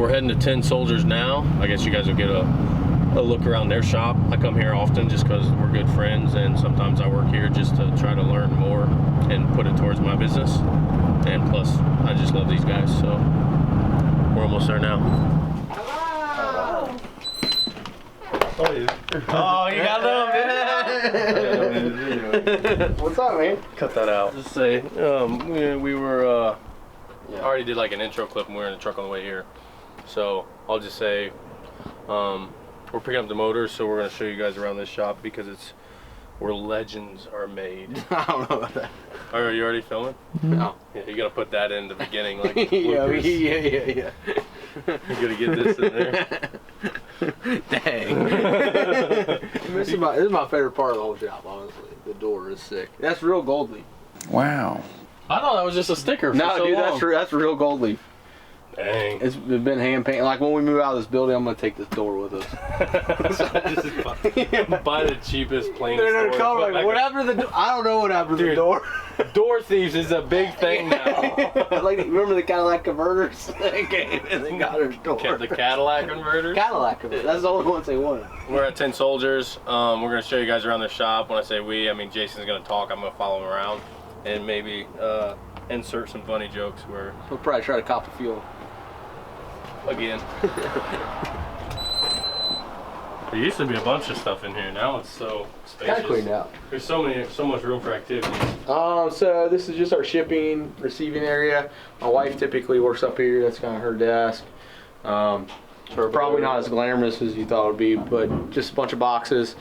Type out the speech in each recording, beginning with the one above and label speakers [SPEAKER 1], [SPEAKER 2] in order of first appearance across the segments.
[SPEAKER 1] we're heading to 10 Soldiers now. I guess you guys will get a look around their shop. I come here often just because we're good friends, and sometimes I work here just to try to learn more and put it towards my business. And plus, I just love these guys, so we're almost there now.
[SPEAKER 2] Hello!
[SPEAKER 1] Oh, you got them.
[SPEAKER 2] What's up, man?
[SPEAKER 1] Cut that out. Just say, we were, I already did like an intro clip and we were in the truck on the way here. So I'll just say, we're picking up the motors, so we're going to show you guys around this shop because it's where legends are made.
[SPEAKER 2] I don't know about that.
[SPEAKER 1] Are you already filming?
[SPEAKER 2] No.
[SPEAKER 1] Yeah, you got to put that in the beginning, like
[SPEAKER 2] yeah.
[SPEAKER 1] You got to get this in there.
[SPEAKER 2] Dang. this is my favorite part of the whole shop, honestly. The door is sick. That's real gold leaf.
[SPEAKER 3] Wow.
[SPEAKER 1] I thought that was just a sticker for
[SPEAKER 2] No,
[SPEAKER 1] so
[SPEAKER 2] dude,
[SPEAKER 1] long.
[SPEAKER 2] that's real gold leaf.
[SPEAKER 1] Dang.
[SPEAKER 2] It's been hand painted. Like when we move out of this building, I'm gonna take this door with us.
[SPEAKER 1] Buy the cheapest, plainest
[SPEAKER 2] They're
[SPEAKER 1] door.
[SPEAKER 2] call like, what happened to the door? I don't know what happened to the door.
[SPEAKER 1] Door thieves is a big thing now.
[SPEAKER 2] Like, remember the Cadillac converters? They came and they got our door.
[SPEAKER 1] The Cadillac converters?
[SPEAKER 2] Cadillac converters. That's the only ones they wanted.
[SPEAKER 1] We're at 10 Soldiers. We're going to show you guys around the shop. When I say we, I mean Jason's going to talk. I'm going to follow him around and maybe insert some funny jokes where...
[SPEAKER 2] We'll probably try to cop the fuel.
[SPEAKER 1] Again. There used to be a bunch of stuff in here. Now it's so spacious.
[SPEAKER 2] Kind of cleaned out.
[SPEAKER 1] There's so much room for activities.
[SPEAKER 2] So this is just our shipping, receiving area. My wife typically works up here. That's kind of her desk. Probably not as glamorous as you thought it would be, but just a bunch of boxes,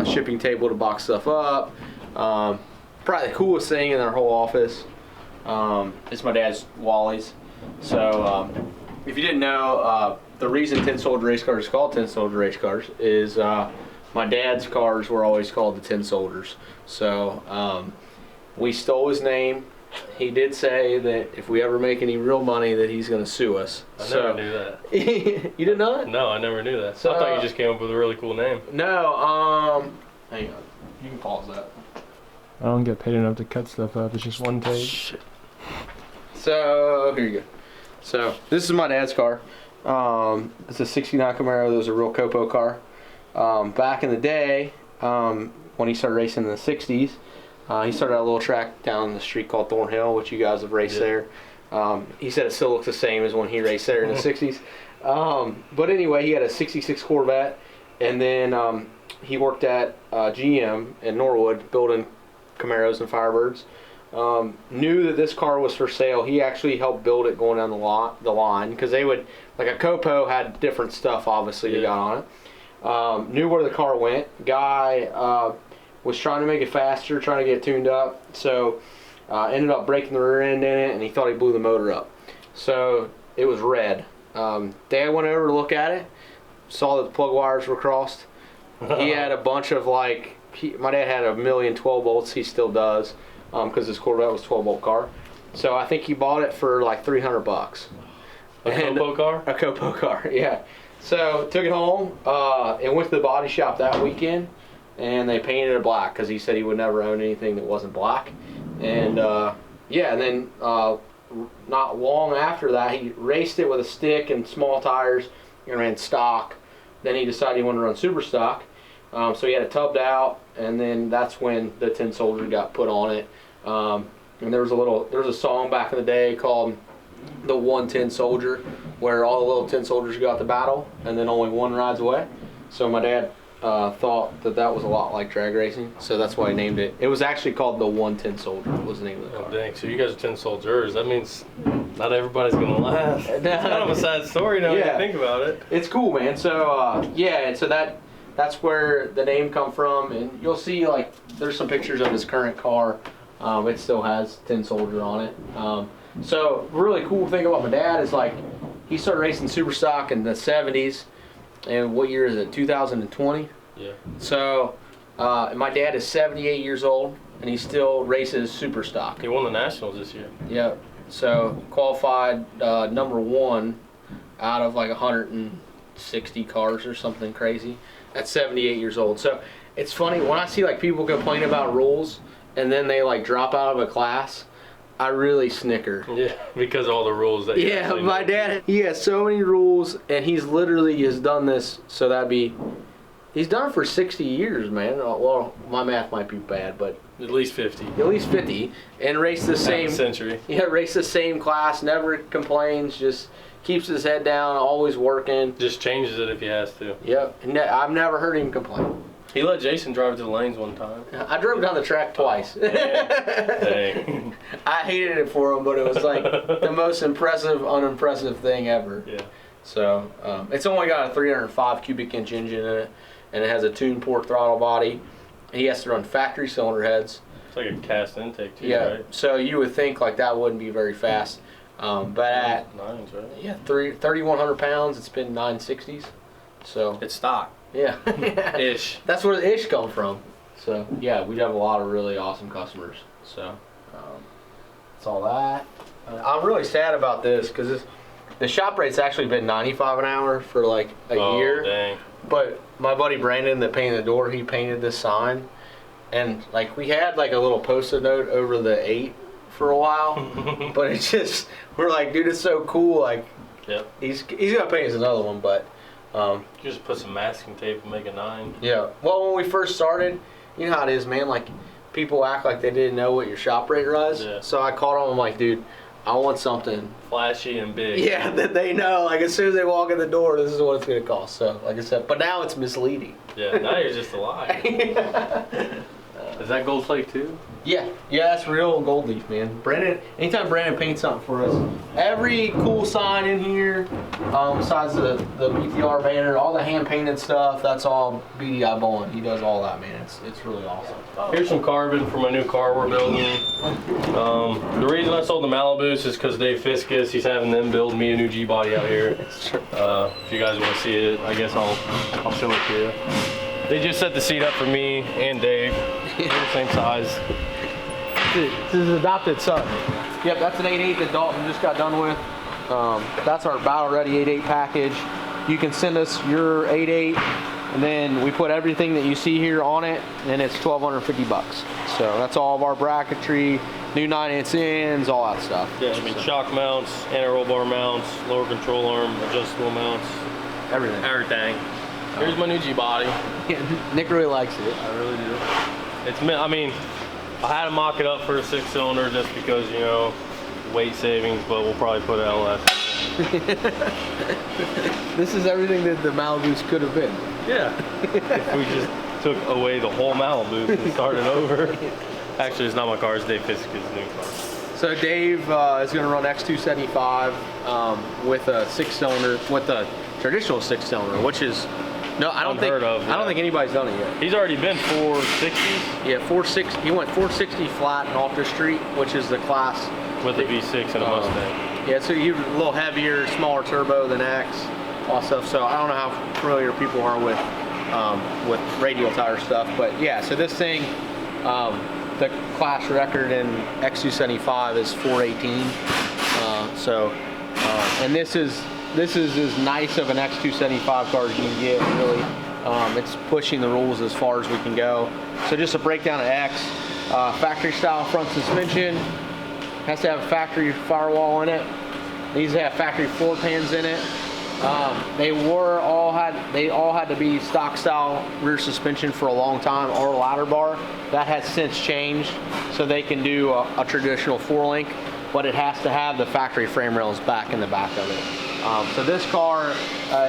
[SPEAKER 2] shipping table to box stuff up. Probably the coolest thing in our whole office is my dad's Wally's. So if you didn't know, the reason 10 Soldier Race Cars is called 10 Soldier Race Cars is my dad's cars were always called the 10 Soldiers. So we stole his name. He did say that if we ever make any real money that he's going to sue us.
[SPEAKER 1] I never knew that.
[SPEAKER 2] You did not?
[SPEAKER 1] No, I never knew that.
[SPEAKER 2] So,
[SPEAKER 1] I thought you just came up with a really cool name.
[SPEAKER 2] No, hang on. You can pause that.
[SPEAKER 4] I don't get paid enough to cut stuff up. It's just one take.
[SPEAKER 2] Shit. So, here you go. So, this is my dad's car. It's a 69 Camaro. That was a real Copo car. Back in the day, when he started racing in the 60s, he started at a little track down the street called Thornhill, which you guys have raced there. He said it still looks the same as when he raced there in the 60s. But anyway, he had a 66 Corvette, and then he worked at GM in Norwood building Camaros and Firebirds. Knew that this car was for sale. He actually helped build it going down the line because they would, like a Copo had different stuff obviously that got on it. Knew where the car went. Guy was trying to make it faster, trying to get it tuned up, so ended up breaking the rear end in it, and he thought he blew the motor up. So it was red. Dad went over to look at it, saw that the plug wires were crossed. He had a bunch of my dad had a million 12 volts. He still does, because his Corvette was a 12 volt car. So I think he bought it for like $300.
[SPEAKER 1] A Copo car?
[SPEAKER 2] A Copo car, yeah. So took it home and went to the body shop that weekend, and they painted it black because he said he would never own anything that wasn't black. And yeah, and then not long after that, he raced it with a stick and small tires and ran stock. Then he decided he wanted to run super stock. So he had it tubbed out, and then that's when the 10 Soldier got put on it. And there was a song back in the day called the 110 Soldier, where all the little 10 soldiers go out to battle, and then only one rides away. So my dad thought that was a lot like drag racing, so that's why he named it. It was actually called the 110 Soldier was the name of the car.
[SPEAKER 1] Oh, dang. So you guys are 10 Soldiers. That means not everybody's going to laugh. It's kind of a sad story now when you think about it.
[SPEAKER 2] It's cool, man. So, yeah, and so that's where the name come from, and you'll see, like, there's some pictures of his current car. It still has 10 Soldier on it. So, really cool thing about my dad is, like, he started racing super stock in the 70s, and what year is it, 2020?
[SPEAKER 1] Yeah. So,
[SPEAKER 2] my dad is 78 years old, and he still races super stock.
[SPEAKER 1] He won the Nationals this year.
[SPEAKER 2] Yep. So, qualified number 1 out of, like, 160 cars or something crazy at 78 years old. So, it's funny, when I see, like, people complain about rules, and then they, like, drop out of a class, I really snicker.
[SPEAKER 1] Yeah, because of all the rules that.
[SPEAKER 2] Yeah, my dad, he has so many rules, and he's literally has done this. So he's done it for 60 years, man. Well, my math might be bad, but
[SPEAKER 1] at least 50.
[SPEAKER 2] At least 50, and raced the same
[SPEAKER 1] century.
[SPEAKER 2] Yeah, raced the same class. Never complains. Just keeps his head down. Always working.
[SPEAKER 1] Just changes it if he has to.
[SPEAKER 2] Yep. I've never heard him complain.
[SPEAKER 1] He let Jason drive to the lanes one time.
[SPEAKER 2] I drove down the track twice.
[SPEAKER 1] Dang.
[SPEAKER 2] I hated it for him, but it was like the most impressive, unimpressive thing ever.
[SPEAKER 1] Yeah.
[SPEAKER 2] So it's only got a 305 cubic inch engine in it, and it has a tuned port throttle body. He has to run factory cylinder heads.
[SPEAKER 1] It's like a cast intake too,
[SPEAKER 2] yeah,
[SPEAKER 1] right?
[SPEAKER 2] So you would think like that wouldn't be very fast. But at
[SPEAKER 1] nines, right?
[SPEAKER 2] yeah, 3,100 pounds, it's been 960s. So
[SPEAKER 1] It's stock.
[SPEAKER 2] yeah,
[SPEAKER 1] Ish.
[SPEAKER 2] that's where the ish come from. So yeah, we have a lot of really awesome customers. So that's all that. I'm really sad about this because the shop rate's actually been 95 an hour for like a year.
[SPEAKER 1] Dang.
[SPEAKER 2] But my buddy Brandon that painted the door, he painted this sign, and like we had like a little post-it note over the 8 for a while, but it's just we're like, dude, it's so cool. Like,
[SPEAKER 1] Yep.
[SPEAKER 2] he's gonna paint us another one, but
[SPEAKER 1] You just put some masking tape and make a 9.
[SPEAKER 2] yeah. Well, when we first started, you know how it is, man. Like people act like they didn't know what your shop rate was.
[SPEAKER 1] Yeah.
[SPEAKER 2] So I called him. I'm like, dude, I want something.
[SPEAKER 1] Flashy and big.
[SPEAKER 2] Yeah, that they know. Like as soon as they walk in the door, this is what it's gonna cost. So like I said, but now it's misleading.
[SPEAKER 1] Yeah, now you're just a liar. Is that gold plate too?
[SPEAKER 2] Yeah, that's real gold leaf, man. Brandon, anytime Brandon paints something for us, every cool sign in here, besides the BTR banner, all the hand painted stuff, that's all BDI Bowen. He does all that, man. It's really awesome.
[SPEAKER 1] Here's some carbon for my new car we're building. The reason I sold the Malibus is because Dave Fiskus, he's having them build me a new G-body out here. If you guys want to see it, I guess I'll show it to you. They just set the seat up for me and Dave. They're the same size.
[SPEAKER 2] This is his adopted son. Yep, that's an 8.8 that Dalton just got done with. That's our Battle Ready 8.8 package. You can send us your 8.8, and then we put everything that you see here on it, and it's $1,250. So that's all of our bracketry, new 9/8 ends, all that stuff.
[SPEAKER 1] Yeah, I mean shock mounts, anti-roll bar mounts, lower control arm, adjustable mounts,
[SPEAKER 2] Everything.
[SPEAKER 1] everything. Here's my new G-body.
[SPEAKER 2] Nick really likes it.
[SPEAKER 1] I really do. I mean, I had to mock it up for a 6-cylinder just because, you know, weight savings, but we'll probably put LS.
[SPEAKER 2] This is everything that the Malibus could have been.
[SPEAKER 1] Yeah. If we just took away the whole Malibu and started over. Actually, it's not my car, it's Dave Fisk's new car.
[SPEAKER 2] So Dave is going to run X275 with a 6-cylinder, with a traditional 6-cylinder, which is I don't think anybody's done it yet.
[SPEAKER 1] He's already been 460s.
[SPEAKER 2] Yeah, 460. He went 460 flat in Ultra Street, which is the class
[SPEAKER 1] with a V6 and a Mustang.
[SPEAKER 2] Yeah, so he's a little heavier, smaller turbo than X, all stuff. So I don't know how familiar people are with radial tire stuff, but yeah. So this thing, the class record in X275 is 418. And this is as nice of an X275 car as you can get, really. It's pushing the rules as far as we can go. So just a breakdown of X. Factory style front suspension. Has to have a factory firewall in it. Needs to have factory floor pans in it. They all had to be stock style rear suspension for a long time, or ladder bar. That has since changed, so they can do a traditional 4-link, but it has to have the factory frame rails back in the back of it. So this car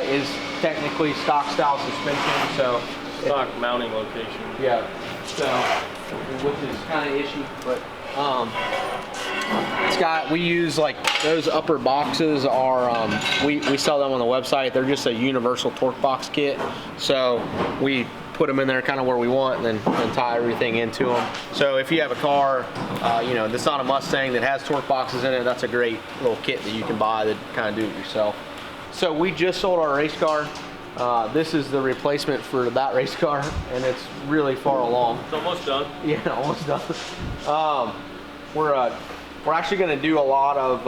[SPEAKER 2] is technically stock style suspension, so
[SPEAKER 1] stock mounting location.
[SPEAKER 2] Yeah, so which is kind of ishy, but we use like those upper boxes are we sell them on the website. They're just a universal torque box kit, so we put them in there kind of where we want, and then tie everything into them. So if you have a car, that's not a Mustang that has torque boxes in it, that's a great little kit that you can buy that kind of do it yourself. So we just sold our race car. This is the replacement for that race car, and it's really far along.
[SPEAKER 1] It's almost done.
[SPEAKER 2] Yeah, almost done. We're actually going to do a lot of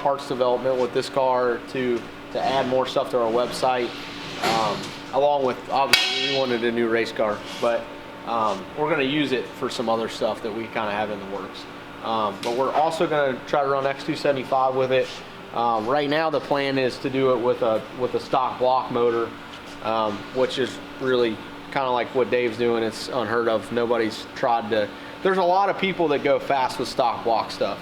[SPEAKER 2] parts development with this car to add more stuff to our website. Along with, obviously, we wanted a new race car, but we're going to use it for some other stuff that we kind of have in the works. But we're also going to try to run X275 with it. Right now the plan is to do it with a stock block motor, which is really kind of like what Dave's doing. It's unheard of. Nobody's tried to. There's a lot of people that go fast with stock block stuff,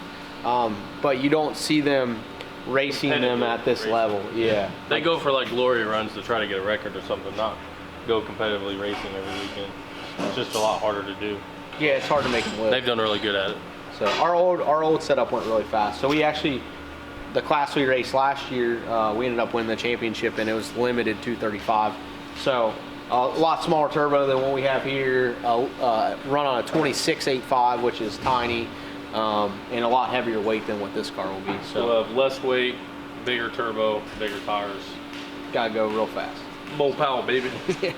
[SPEAKER 2] but you don't see them racing them at this level. Yeah.
[SPEAKER 1] They go for like glory runs to try to get a record or something, not go competitively racing every weekend. It's just a lot harder to do.
[SPEAKER 2] Yeah, it's hard to make them live.
[SPEAKER 1] They've done really good at it.
[SPEAKER 2] So our old setup went really fast. So we actually, the class we raced last year, we ended up winning the championship, and it was limited 235. So a lot smaller turbo than what we have here. Run on a 26.85, which is tiny, and a lot heavier weight than what this car will be. So
[SPEAKER 1] we'll have less weight, bigger turbo, bigger tires.
[SPEAKER 2] Gotta go real fast.
[SPEAKER 1] More power, baby.
[SPEAKER 2] Yeah.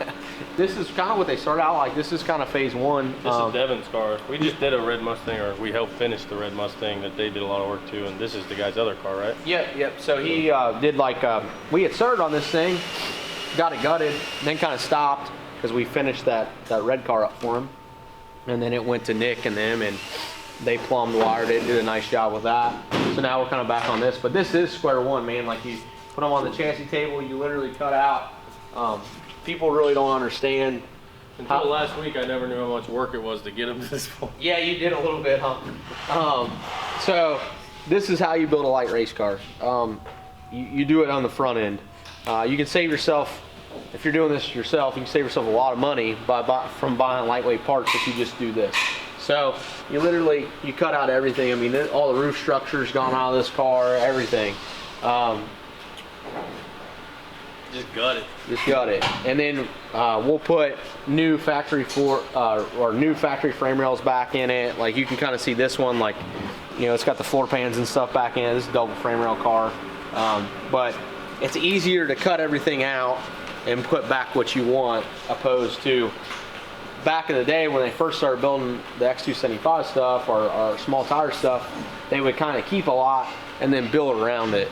[SPEAKER 2] This is kind of what they started out like. This is kind of phase one.
[SPEAKER 1] This is Devin's car. We just did a red Mustang, or we helped finish the red Mustang that they did a lot of work to, and this is the guy's other car, right?
[SPEAKER 2] Yep. So he did like, we had started on this thing, got it gutted, then kind of stopped because we finished that red car up for him. And then it went to Nick and them, and they plumbed, wired it, did a nice job with that. So now we're kind of back on this, but this is square one, man. Like, you put them on the chassis table, you literally cut out. People really don't understand.
[SPEAKER 1] Until last week, I never knew how much work it was to get them to this point.
[SPEAKER 2] Yeah, you did a little bit, huh? So this is how you build a light race car. You do it on the front end. You can save yourself, if you're doing this yourself, you can save yourself a lot of money from buying lightweight parts if you just do this. So you literally, you cut out everything. I mean, all the roof structure's gone out of this car, everything.
[SPEAKER 1] Just gut it.
[SPEAKER 2] Just gut it. And then we'll put new factory floor or new factory frame rails back in it. Like, you can kind of see this one, like, you know, it's got the floor pans and stuff back in it. This is a double frame rail car. But it's easier to cut everything out and put back what you want, opposed to back in the day when they first started building the X275 stuff or small tire stuff. They would kind of keep a lot and then build around it.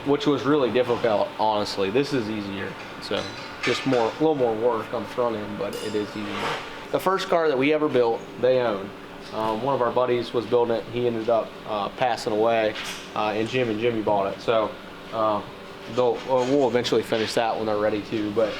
[SPEAKER 2] Which was really difficult, honestly. This is easier. So just a little more work on the front end, but it is easier. The first car that we ever built, they own. One of our buddies was building it. He ended up passing away, and Jimmy bought it. So we'll eventually finish that when they're ready to. But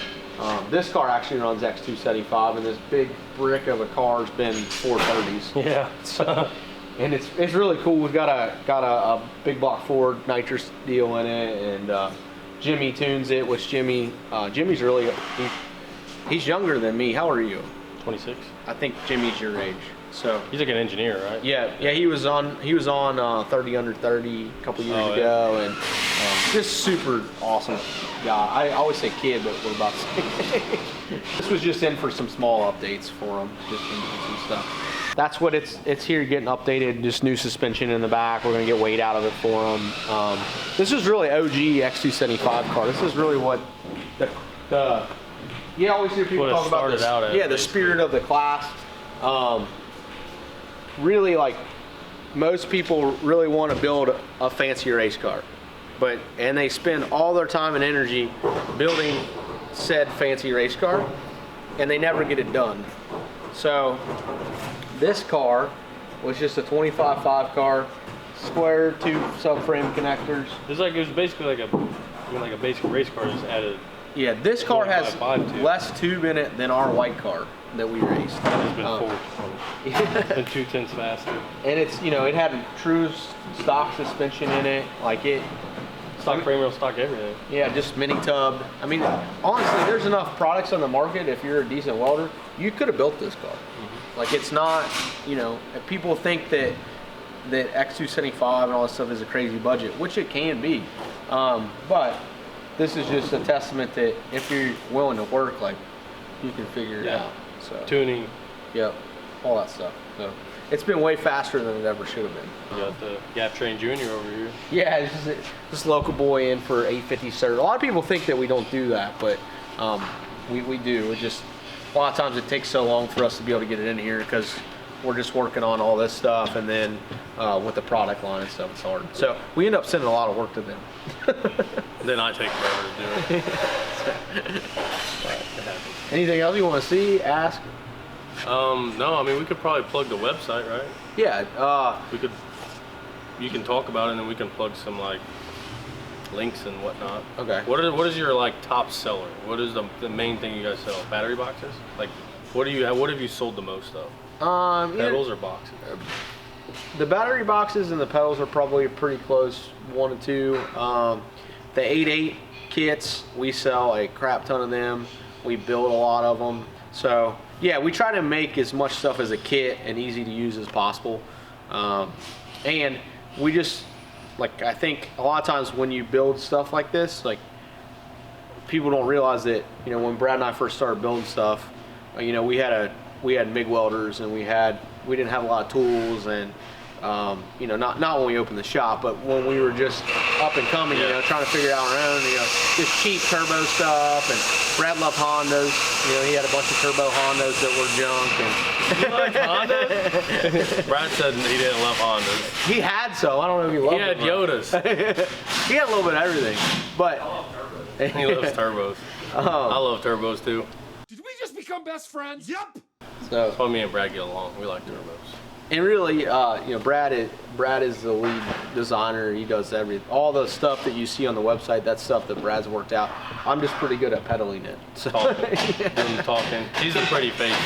[SPEAKER 2] this car actually runs X275, and this big brick of a car has been 430s.
[SPEAKER 1] Yeah.
[SPEAKER 2] So, and it's really cool. We've got a big block Ford nitrous deal in it, and Jimmy tunes it, which Jimmy's really, he's younger than me. How old are you?
[SPEAKER 1] 26.
[SPEAKER 2] I think Jimmy's your age. So
[SPEAKER 1] he's like an engineer, right?
[SPEAKER 2] Yeah. He was on 30 under 30 a couple years ago, and just super awesome guy. I always say kid, but we're about to say. This was just in for some small updates for him, just in some stuff. That's what it's here getting updated. Just new suspension in the back. We're gonna get weight out of it for him. This is really OG X275 car. This is really what the you always hear people talk about this. Yeah, the spirit of the class. Really, like, most people really want to build a fancy race car, and they spend all their time and energy building said fancy race car, and they never get it done. So this car was just a 25.5 car, square two subframe connectors.
[SPEAKER 1] It was basically like a basic race car, just added.
[SPEAKER 2] Yeah, this car has less tube in it than our white car that we raced.
[SPEAKER 1] It's been 420. And 2/10 faster.
[SPEAKER 2] And it's, you know, it had true stock suspension in it, like it.
[SPEAKER 1] Stock frame rail, stock everything.
[SPEAKER 2] Yeah, just mini tub. I mean, honestly, there's enough products on the market. If you're a decent welder, you could have built this car. Like, it's not, you know, if people think that X275 and all this stuff is a crazy budget, which it can be, but this is just a testament that if you're willing to work, like, you can figure it out. So
[SPEAKER 1] tuning.
[SPEAKER 2] Yep, all that stuff. So it's been way faster than it ever should have been.
[SPEAKER 1] You got the Gap Train Junior over here.
[SPEAKER 2] Yeah, it's just local boy in for 850 cert. A lot of people think that we don't do that, but we do. It just, a lot of times it takes so long for us to be able to get it in here because we're just working on all this stuff, and then with the product line and stuff, it's hard. So we end up sending a lot of work to them.
[SPEAKER 1] Then I take forever to do it.
[SPEAKER 2] Anything else you want to see, ask?
[SPEAKER 1] No, I mean we could probably plug the website, right?
[SPEAKER 2] Yeah.
[SPEAKER 1] We could. You can talk about it, and then we can plug some like links and whatnot.
[SPEAKER 2] Okay.
[SPEAKER 1] What is your like top seller? What is the main thing you guys sell? Battery boxes? Like, what have you sold the most of? Pedals or boxes?
[SPEAKER 2] The battery boxes and the pedals are probably pretty close, 1 and 2. The 8.8 kits, we sell a crap ton of them. We build a lot of them. So yeah, we try to make as much stuff as a kit and easy to use as possible. And we just, like, I think a lot of times when you build stuff like this, like, people don't realize that, you know, when Brad and I first started building stuff, you know, we had MIG welders, and we didn't have a lot of tools, and you know, not when we opened the shop, but when we were just up and coming, you know, trying to figure out our own, you know, just cheap turbo stuff. And Brad loved Hondas. You know, he had a bunch of turbo Hondas that were junk. And
[SPEAKER 1] You like Hondas? Brad said he didn't love Hondas.
[SPEAKER 2] he had some. I don't know if he loved
[SPEAKER 1] He had
[SPEAKER 2] them.
[SPEAKER 1] Yodas.
[SPEAKER 2] He had a little bit of everything, but
[SPEAKER 1] He loves turbos. I love turbos too.
[SPEAKER 3] Did we just become best friends? Yep.
[SPEAKER 2] so.
[SPEAKER 1] That's why me and Brad get along. We like turbos.
[SPEAKER 2] And really, you know, Brad is the lead designer. He does all the stuff that you see on the website. That's stuff that Brad's worked out. I'm just pretty good at peddling it. So
[SPEAKER 1] Talking. He's a pretty face.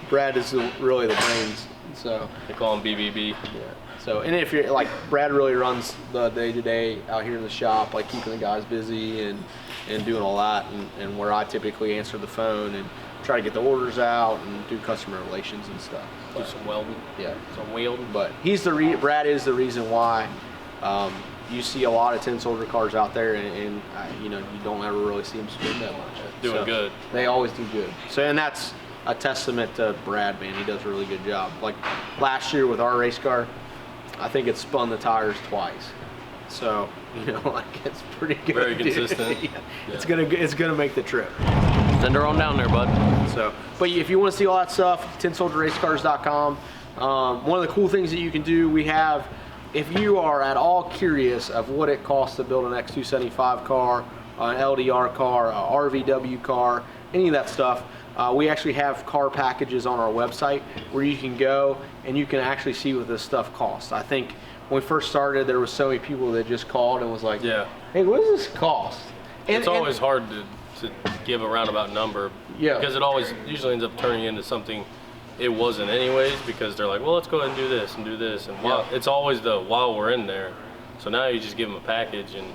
[SPEAKER 2] Brad is really the brains. So
[SPEAKER 1] They call him BBB.
[SPEAKER 2] yeah. So, and if you're like, Brad really runs the day-to-day out here in the shop, like keeping the guys busy and doing all that, and where I typically answer the phone and try to get the orders out and do customer relations and stuff.
[SPEAKER 1] Do some welding.
[SPEAKER 2] Yeah.
[SPEAKER 1] Some welding.
[SPEAKER 2] But Brad is the reason why you see a lot of 10-cylinder cars out there, and you know, you don't ever really see them spin that much.
[SPEAKER 1] Doing good.
[SPEAKER 2] They always do good. So, and that's a testament to Brad, man. He does a really good job. Like last year with our race car, I think it spun the tires twice. So, you know, like, it's pretty good.
[SPEAKER 1] Very
[SPEAKER 2] dude.
[SPEAKER 1] consistent.
[SPEAKER 2] Yeah.
[SPEAKER 1] Yeah.
[SPEAKER 2] It's gonna make the trip.
[SPEAKER 1] Send her on down there, bud.
[SPEAKER 2] So, but if you want to see all that stuff, 10soldierracecars.com. One of the cool things that you can do, we have, if you are at all curious of what it costs to build an X275 car, an LDR car, a RVW car, any of that stuff, we actually have car packages on our website where you can go and you can actually see what this stuff costs. I think when we first started, there was so many people that just called and was like,
[SPEAKER 1] Yeah.
[SPEAKER 2] hey, what does this cost?
[SPEAKER 1] It's always hard to give a roundabout number.
[SPEAKER 2] Yeah.
[SPEAKER 1] Because it always usually ends up turning into something it wasn't anyways, because they're like, well, let's go ahead and do this and do this. And it's always while we're in there. So now you just give them a package and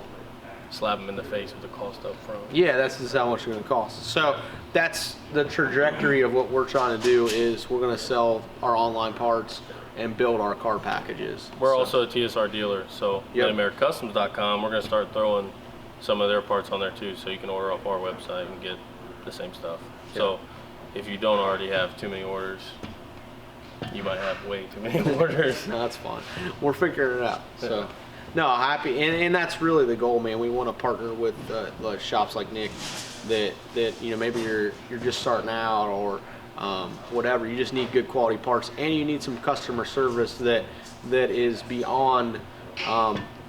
[SPEAKER 1] slap them in the face with the cost up front.
[SPEAKER 2] Yeah, that's just how much it's going to cost. So that's the trajectory of what we're trying to do, is we're going to sell our online parts and build our car packages.
[SPEAKER 1] We're also a TSR dealer, so
[SPEAKER 2] Yep.
[SPEAKER 1] MidAmericaCustoms.com, we're going to start throwing some of their parts on there too, so you can order off our website and get the same stuff. So if you don't already have too many orders, you might have way too many orders.
[SPEAKER 2] No, that's fine. We're figuring it out. So, no, happy, and that's really the goal, man. We want to partner with like shops like Nick that you know, maybe you're just starting out, or whatever. You just need good quality parts, and you need some customer service that is beyond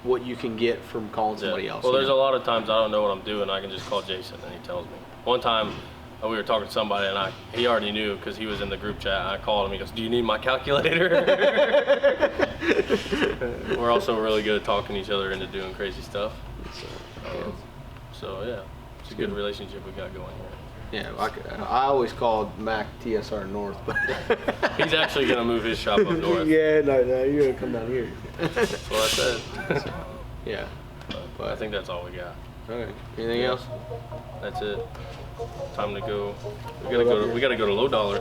[SPEAKER 2] what you can get from calling somebody else.
[SPEAKER 1] Well,
[SPEAKER 2] you
[SPEAKER 1] there's
[SPEAKER 2] know?
[SPEAKER 1] a lot of times I don't know what I'm doing. I can just call Jason and he tells me. One time we were talking to somebody and he already knew because he was in the group chat. I called him. He goes, "Do you need my calculator?" We're also really good at talking each other into doing crazy stuff. So yeah, it's a good relationship we got going here.
[SPEAKER 2] Yeah, I always called Mac TSR North, but
[SPEAKER 1] He's actually gonna move his shop up north.
[SPEAKER 2] yeah, no, you're gonna come down here.
[SPEAKER 1] That's what I said.
[SPEAKER 2] Yeah,
[SPEAKER 1] But I think that's all we got.
[SPEAKER 2] okay. Anything else?
[SPEAKER 1] That's it. Time to go. We gotta go to Low Dollar.